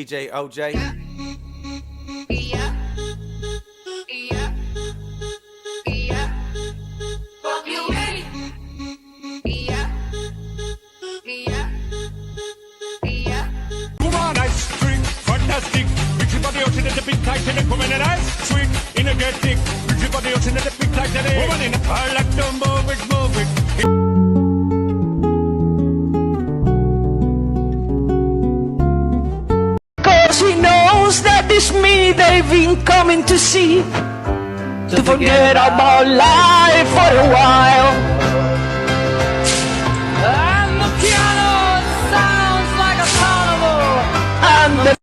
DJ OJ. Big tight and come in a nice sweet energetic. Everybody else in the big tight and woman in a car like to move it, move it. Cause he knows that it's me they've been coming to see, to forget about life for a while. And the piano sounds like a carnival. And the